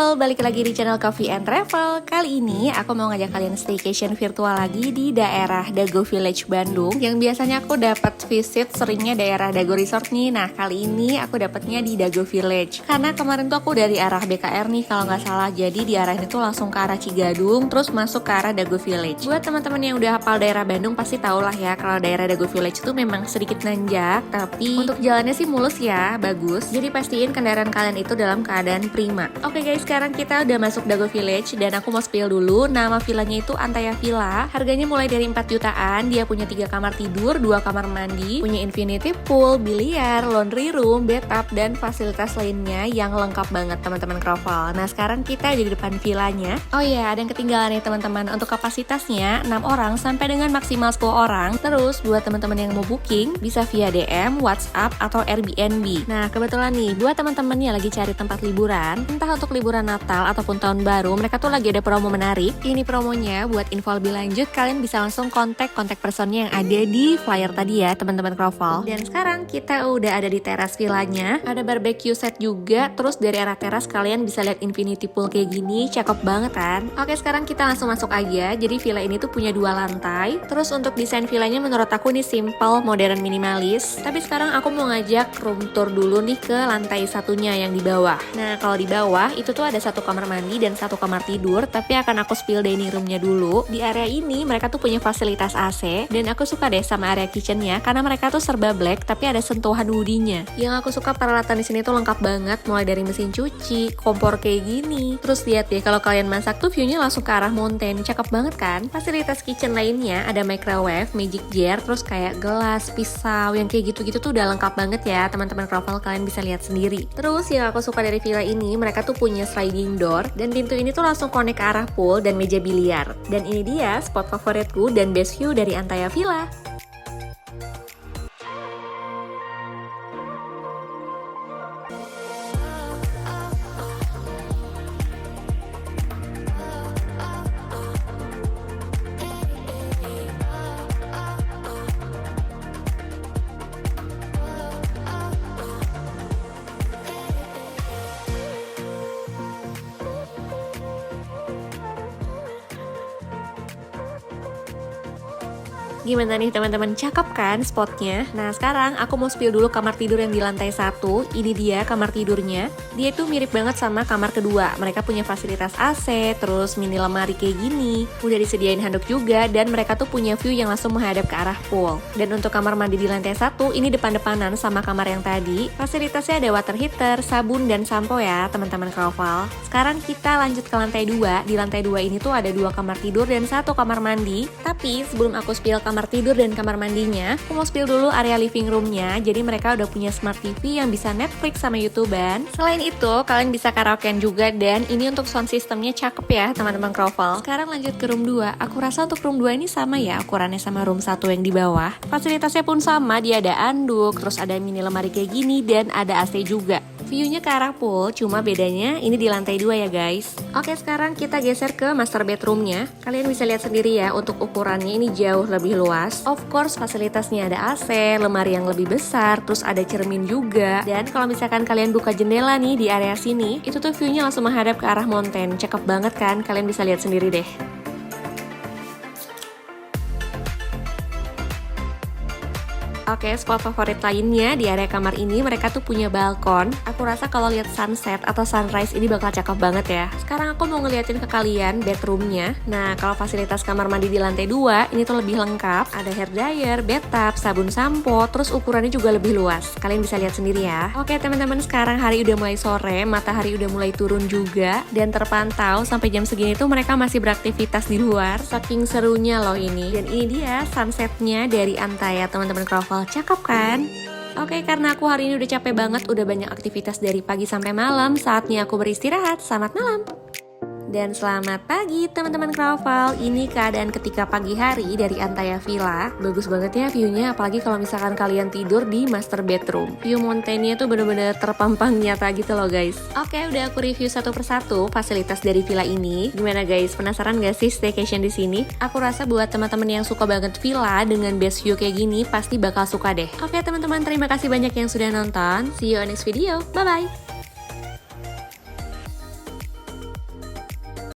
Travel, balik lagi di channel Coffee and Travel. Kali ini aku mau ngajak kalian staycation virtual lagi di daerah Dago Village Bandung. Yang biasanya aku dapat visit seringnya daerah Dago Resort nih. Nah kali ini aku dapatnya di Dago Village. Karena kemarin tuh aku dari arah BKR nih kalau nggak salah. Jadi di arah ini tuh langsung ke arah Cigadung, terus masuk ke arah Dago Village. Buat teman-teman yang udah hafal daerah Bandung pasti tau lah ya kalau daerah Dago Village itu memang sedikit nanjak, tapi untuk jalannya sih mulus ya, bagus. Jadi pastiin kendaraan kalian itu dalam keadaan prima. Oke guys, sekarang kita udah masuk Dago Village dan aku mau spill dulu. Nama villanya itu Antaya Villa. Harganya mulai dari 4 jutaan. Dia punya 3 kamar tidur, 2 kamar mandi, punya infinity pool, biliar, laundry room, bathtub, dan fasilitas lainnya yang lengkap banget teman-teman Krovel. Nah sekarang kita di depan villanya. Oh iya, ada yang ketinggalan nih teman-teman. Untuk kapasitasnya 6 orang sampai dengan maksimal 10 orang. Terus buat teman-teman yang mau booking bisa via DM, WhatsApp, atau Airbnb. Nah kebetulan nih buat teman-teman yang lagi cari tempat liburan, entah untuk liburan Natal ataupun tahun baru, mereka tuh lagi ada promo menarik. Ini promonya buat info lebih lanjut kalian bisa langsung kontak personnya yang ada di flyer tadi ya teman-teman Krovel. Dan sekarang kita udah ada di teras villanya, ada barbecue set juga. Terus dari arah teras kalian bisa lihat infinity pool kayak gini, cakep banget kan. Oke sekarang kita langsung masuk aja. Jadi villa ini tuh punya 2 lantai. Terus untuk desain villanya menurut aku ini simple, modern, minimalis. Tapi sekarang aku mau ngajak room tour dulu nih ke lantai satunya yang di bawah. Nah kalau di bawah itu tuh ada 1 kamar mandi dan 1 kamar tidur, tapi akan aku spill dining roomnya dulu. Di area ini mereka tuh punya fasilitas AC dan aku suka deh sama area kitchennya karena mereka tuh serba black tapi ada sentuhan woody-nya. Yang aku suka peralatan di sini tuh lengkap banget, mulai dari mesin cuci, kompor kayak gini. Terus lihat deh kalau kalian masak tuh view-nya langsung ke arah mountain, cakep banget kan? Fasilitas kitchen lainnya ada microwave, magic jar, terus kayak gelas, pisau, yang kayak gitu-gitu tuh udah lengkap banget ya teman-teman Krovel, kalian bisa lihat sendiri. Terus yang aku suka dari villa ini, mereka tuh punya sliding door dan pintu ini tuh langsung connect ke arah pool dan meja biliar. Dan ini dia spot favoritku dan best view dari Antaya Villa. Gimana nih teman-teman, cakep kan spotnya? Nah sekarang aku mau spill dulu kamar tidur yang di lantai 1. Ini dia kamar tidurnya. Dia tuh mirip banget sama kamar kedua. Mereka punya fasilitas AC, terus mini lemari kayak gini. Udah disediain handuk juga dan mereka tuh punya view yang langsung menghadap ke arah pool. Dan untuk kamar mandi di lantai 1 ini depan-depanan sama kamar yang tadi. Fasilitasnya ada water heater, sabun, dan sampo ya teman-teman Krovel. Sekarang kita lanjut ke lantai 2. Di lantai 2 ini tuh ada 2 kamar tidur dan 1 kamar mandi. Tapi sebelum aku spill kamar tidur dan kamar mandinya, aku mau spill dulu area living roomnya. Jadi mereka udah punya smart TV yang bisa Netflix sama YouTubean. Selain itu, kalian bisa karaokean juga dan ini untuk sound systemnya cakep ya teman-teman Krovel. Sekarang lanjut ke room 2. Aku rasa untuk room 2 ini sama ya ukurannya sama room 1 yang di bawah. Fasilitasnya pun sama, dia ada anduk, terus ada mini lemari kayak gini dan ada AC juga. View-nya ke arah pool, cuma bedanya ini di lantai 2 ya guys. Oke sekarang kita geser ke master bedroomnya. Kalian bisa lihat sendiri ya, untuk ukurannya ini jauh lebih luas. Of course fasilitasnya ada AC, lemari yang lebih besar, terus ada cermin juga. Dan kalau misalkan kalian buka jendela nih di area sini, itu tuh view-nya langsung menghadap ke arah mountain. Cakep banget kan, kalian bisa lihat sendiri deh. Oke, spot favorit lainnya di area kamar ini mereka tuh punya balkon. Aku rasa kalau lihat sunset atau sunrise ini bakal cakep banget ya. Sekarang aku mau ngeliatin ke kalian bedroomnya. Nah, kalau fasilitas kamar mandi di lantai 2 ini tuh lebih lengkap. Ada hair dryer, bathtub, sabun sampo, terus ukurannya juga lebih luas. Kalian bisa lihat sendiri ya. Oke teman-teman, sekarang hari udah mulai sore, matahari udah mulai turun juga. Dan terpantau sampai jam segini tuh mereka masih beraktivitas di luar. Saking serunya loh ini. Dan ini dia sunsetnya dari Antaya teman-teman Krovel. Cakep kan? Oke, karena aku hari ini udah capek banget, udah banyak aktivitas dari pagi sampai malam, saatnya aku beristirahat. Selamat malam. Dan selamat pagi teman-teman Krovel. Ini keadaan ketika pagi hari dari Antaya Villa. Bagus banget ya view-nya, apalagi kalau misalkan kalian tidur di master bedroom. View mountain-nya tuh bener-bener terpampang nyata gitu loh guys. Oke, udah aku review satu persatu fasilitas dari villa ini. Gimana guys, penasaran gak sih staycation di sini? Aku rasa buat teman-teman yang suka banget villa dengan best view kayak gini pasti bakal suka deh. Oke teman-teman, terima kasih banyak yang sudah nonton. See you on next video. Bye bye.